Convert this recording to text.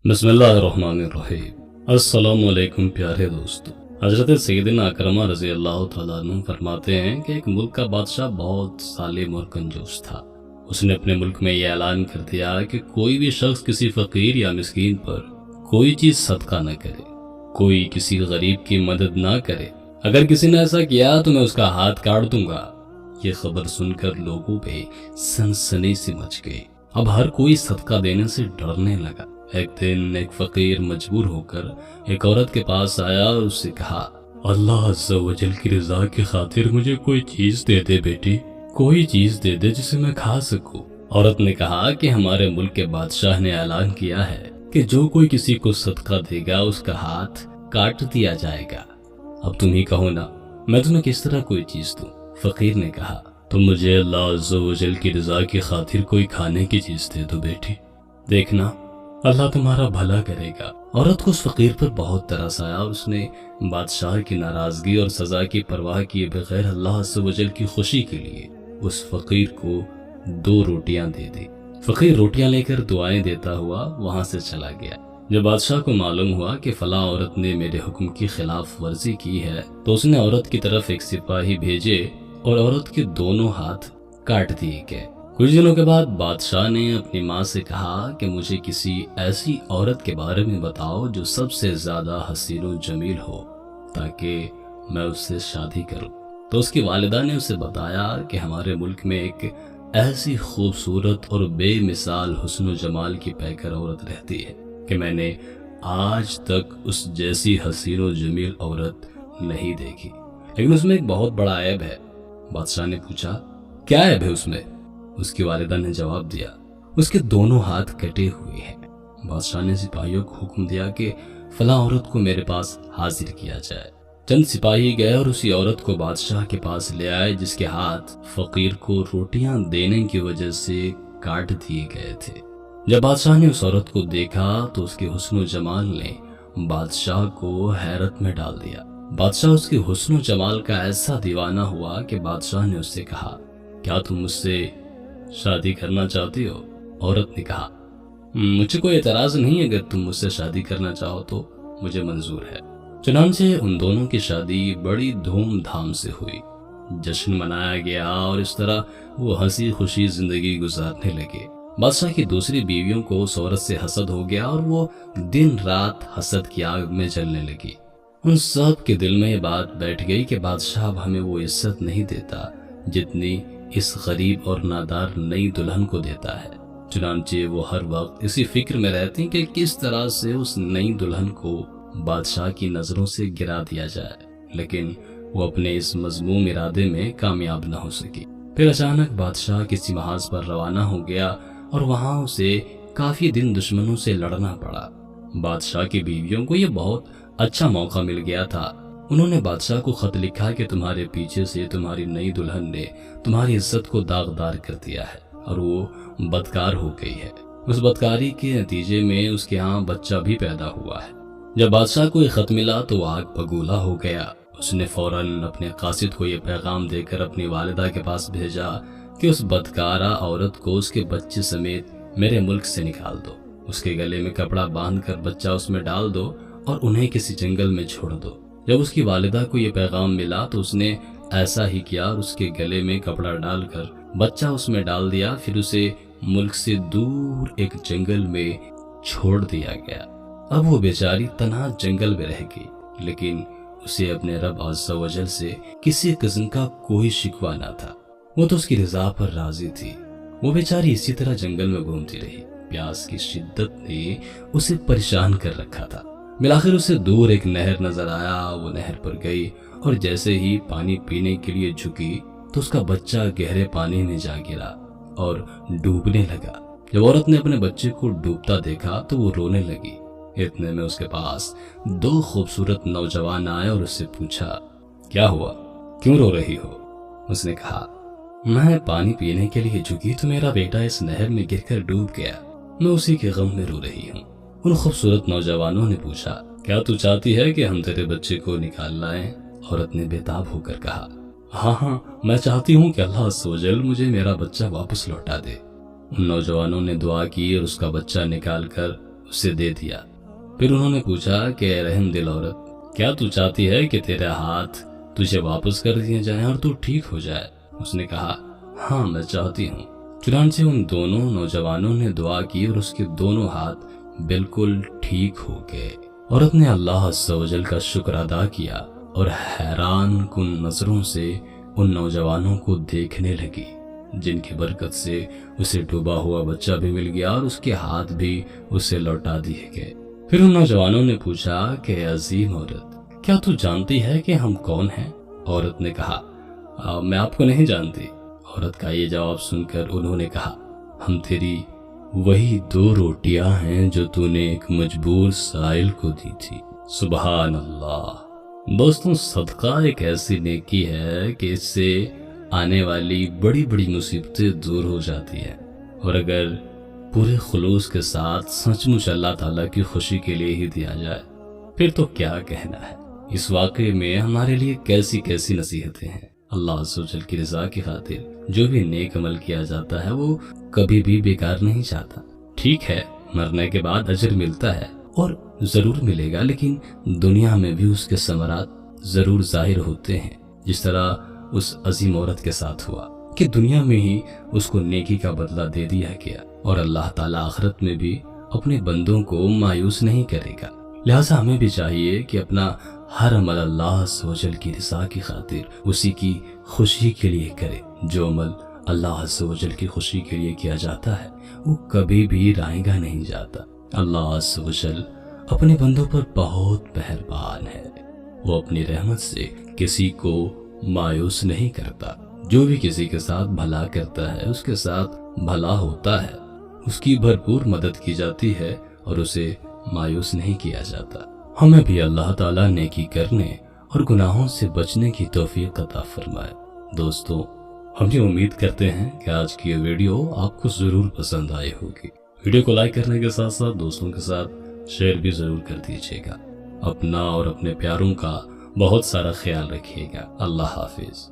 बिस्मिल्लाहिर्रहमानिर्रहीम। अस्सलामु अलैकुम प्यारे दोस्तों। हजरत सैयदना अकरमा रज़ी अल्लाह तआला अन्हु फरमाते हैं कि एक मुल्क का बादशाह बहुत जालिम और कंजूस था। उसने अपने मुल्क में यह ऐलान कर दिया कि कोई भी शख्स किसी फकीर या मिस्कीन पर कोई चीज सदका न करे, कोई किसी गरीब की मदद ना करे। अगर किसी ने ऐसा किया तो मैं उसका हाथ काट दूंगा। ये खबर सुनकर लोगों पे सनसनी सी मच गई। अब हर कोई सदका देने से डरने लगा। एक दिन एक फकीर मजबूर होकर एक औरत के पास आया और उससे कहा, अल्लाह अज़्ज़ा वजल की रज़ा की खातिर मुझे कोई चीज दे दे बेटी, कोई चीज दे दे जिसे मैं खा सकूं। औरत ने कहा कि हमारे मुल्क के बादशाह ने ऐलान किया है कि जो कोई किसी को सदका देगा उसका हाथ काट दिया जाएगा। अब तुम ही कहो ना, मैं तुम्हें किस तरह कोई चीज दूं। फकीर ने कहा, तुम मुझे अल्लाह अज़्ज़ा वजल की रज़ा की खातिर कोई खाने की चीज दे दो बेटी, देखना अल्लाह तुम्हारा भला करेगा। औरत को उस फकीर पर बहुत तरस आया और उसने बादशाह की नाराजगी और सजा की परवाह किए बगैर अल्लाह अज़्ज़ा वजल की खुशी के लिए उस फकीर को 2 रोटियां दे दी। फकीर रोटियां लेकर दुआएं देता हुआ वहां से चला गया। जब बादशाह को मालूम हुआ कि फला औरत ने मेरे हुक्म की खिलाफ वर्जी की है तो उसने औरत की तरफ एक सिपाही भेजे और औरत के दोनों हाथ काट दिए गए। कुछ दिनों के बाद बादशाह ने अपनी माँ से कहा कि मुझे किसी ऐसी औरत के बारे में बताओ जो सबसे ज्यादा हसीन और जमील हो ताकि मैं उससे शादी करूं। तो उसकी वालिदा ने उसे बताया कि हमारे मुल्क में एक ऐसी खूबसूरत और बेमिसाल हुस्न और जमाल की पैकर औरत रहती है कि मैंने आज तक उस जैसी हसीन और जमील औरत नहीं देखी, लेकिन उसमें एक बहुत बड़ा ऐब है। बादशाह ने पूछा, क्या ऐब है उसमें? उसकी वालिदा ने जवाब दिया, उसके दोनों हाथ कटे हुए हैं। बादशाह ने सिपाहियों को हुक्म दिया कि फला औरत को मेरे पास हाजिर किया जाए। चंद सिपाही गए और उसी औरत को बादशाह के पास ले आए जिसके हाथ फकीर को रोटियां देने की वजह से काट दिए गए थे। जब बादशाह ने उस औरत को देखा तो उसके हुस्न जमाल ने बादशाह को हैरत में डाल दिया। बादशाह उसके हुस्न जमाल का ऐसा दीवाना हुआ कि बादशाह ने उससे कहा, क्या तुम मुझसे शादी करना चाहती हो? औरत ने कहा, मुझे कोई एतराज नहीं, अगर तुम मुझसे शादी करना चाहो तो मुझे मंजूर है। चुनांचे उन दोनों की शादी बड़ी धूमधाम से हुई, जश्न मनाया गया और इस तरह वो हंसी खुशी जिंदगी गुजारने लगे। बादशाह की दूसरी बीवियों को उस औरत से हसद हो गया और वो दिन रात हसद की आग में जलने लगी। उन सब के दिल में ये बात बैठ गई कि बादशाह अब हमें वो इज्जत नहीं देता जितनी इस गरीब और नादार नई दुल्हन को देता है। चुनांचे वो हर वक्त इसी फिक्र में रहती कि किस तरह से उस नई दुल्हन को बादशाह की नजरों से गिरा दिया जाए, लेकिन वो अपने इस मजमूम इरादे में कामयाब न हो सकी। फिर अचानक बादशाह किसी महाज पर रवाना हो गया और वहां उसे काफी दिन दुश्मनों से लड़ना पड़ा। बादशाह की बीवियों को ये बहुत अच्छा मौका मिल गया था। उन्होंने बादशाह को खत लिखा कि तुम्हारे पीछे से तुम्हारी नई दुल्हन ने तुम्हारी इज्जत को दागदार कर दिया है और वो बदकार हो गई है। उस बदकारी के नतीजे में उसके यहाँ बच्चा भी पैदा हुआ है। जब बादशाह को ये खत मिला तो वो आग बगूला हो गया। उसने फौरन अपने कासिद को ये पैगाम देकर अपनी वालिदा के पास भेजा कि उस बदकारा औरत को उसके बच्चे समेत मेरे मुल्क से निकाल दो, उसके गले में कपड़ा बांधकर बच्चा उसमें डाल दो और उन्हें किसी जंगल में छोड़ दो। जब उसकी वालिदा को ये पैगाम मिला तो उसने ऐसा ही किया और उसके गले में कपड़ा डालकर बच्चा उसमें डाल दिया। फिर उसे मुल्क से दूर एक जंगल में छोड़ दिया गया। अब वो बेचारी तन्हा जंगल में रह गई, लेकिन उसे अपने रब अज़्ज़ा वजल से किसी किस्म का कोई शिकवा ना था। वो तो उसकी रज़ा पर राजी थी। वो बेचारी इसी तरह जंगल में घूमती रही। प्यास की शिद्दत ने उसे परेशान कर रखा था। मिलाखिर उसे दूर एक नहर नजर आया। वो नहर पर गई और जैसे ही पानी पीने के लिए झुकी तो उसका बच्चा गहरे पानी में जा गिरा और डूबने लगा। जब औरत ने अपने बच्चे को डूबता देखा तो वो रोने लगी। इतने में उसके पास 2 खूबसूरत नौजवान आए और उससे पूछा, क्या हुआ, क्यों रो रही हो? उसने कहा, मैं पानी पीने के लिए झुकी तो मेरा बेटा इस नहर में गिरकर डूब गया, मैं उसी के गम में रो रही हूँ। उन खूबसूरत नौजवानों ने पूछा, क्या तू चाहती है कि हम तेरे बच्चे को निकाल लाएं? औरत ने बेताब होकर कहा, हाँ, मैं चाहती हूँ कि अल्लाह अज़्ज़ा वजल मुझे मेरा बच्चा वापस लौटा दे। उन नौजवानों ने दुआ की और उसका बच्चा निकाल कर اسے دے دیا۔ پھر انہوں نے پوچھا کہ اے رحم دل عورت، کیا تو چاہتی ہے کہ تیرے ہاتھ تجھے واپس کر دیے جائیں اور تو ٹھیک ہو جائے؟ اس نے کہا ہاں میں چاہتی ہوں۔ چنانچہ ان دونوں نوجوانوں نے دعا کی اور اس کے دونوں ہاتھ بالکل ٹھیک ہو گئے۔ عورت نے اللہ عز و جل کا شکر ادا کیا اور حیران کن نظروں سے ان نوجوانوں کو دیکھنے لگی، جن کی برکت سے اسے ڈوبا ہوا بچہ بھی مل گیا اور اس کے ہاتھ بھی اسے لوٹا دیے گئے۔ پھر ان نوجوانوں نے پوچھا کہ عظیم عورت، کیا تو جانتی ہے کہ ہم کون ہیں؟ عورت نے کہا میں آپ کو نہیں جانتی۔ عورت کا یہ جواب سن کر انہوں نے کہا ہم تیری وہی 2 روٹیاں ہیں جو تو نے ایک مجبور سائل کو دی تھی۔ سبحان اللہ۔ دوستوں، صدقہ ایک ایسی نیکی ہے کہ اس سے آنے والی بڑی بڑی مصیبتیں دور ہو جاتی ہیں، اور اگر پورے خلوص کے ساتھ سچ مچ اللہ تعالیٰ کی خوشی کے لیے ہی دیا جائے پھر تو کیا کہنا ہے۔ اس واقعے میں ہمارے لیے کیسی کیسی نصیحتیں ہیں۔ اللہ عز و جل کی رضا کی خاطر جو بھی نیک عمل کیا جاتا ہے وہ کبھی بھی بیکار نہیں جاتا۔ ٹھیک ہے، مرنے کے بعد اجر ملتا ہے اور ضرور ملے گا، لیکن دنیا میں بھی اس کے ثمرات ضرور ظاہر ہوتے ہیں، جس طرح اس عظیم عورت کے ساتھ ہوا کہ دنیا میں ہی اس کو نیکی کا بدلہ دے دیا گیا، اور اللہ تعالیٰ آخرت میں بھی اپنے بندوں کو مایوس نہیں کرے گا۔ لہٰذا ہمیں بھی چاہیے کہ اپنا ہر عمل اللہ عز و جل کی رضا کی خاطر اسی کی خوشی کے لیے کرے۔ جو عمل اللہ عز و جل کی خوشی کے لیے کیا جاتا ہے وہ کبھی بھی رائے گا نہیں جاتا۔ اللہ عز و جل اپنے بندوں پر بہت مہربان ہے، وہ اپنی رحمت سے کسی کو مایوس نہیں کرتا۔ جو بھی کسی کے ساتھ بھلا کرتا ہے اس کے ساتھ بھلا ہوتا ہے، اس کی بھرپور مدد کی جاتی ہے اور اسے مایوس نہیں کیا جاتا۔ ہمیں بھی اللہ تعالیٰ نیکی کرنے اور گناہوں سے بچنے کی توفیق عطا فرمائے۔ دوستوں، ہم یہ امید کرتے ہیں کہ آج کی یہ ویڈیو آپ کو ضرور پسند آئی ہوگی۔ ویڈیو کو لائک کرنے کے ساتھ ساتھ دوستوں کے ساتھ شیئر بھی ضرور کر دیجیے گا۔ اپنا اور اپنے پیاروں کا بہت سارا خیال رکھیے گا۔ اللہ حافظ۔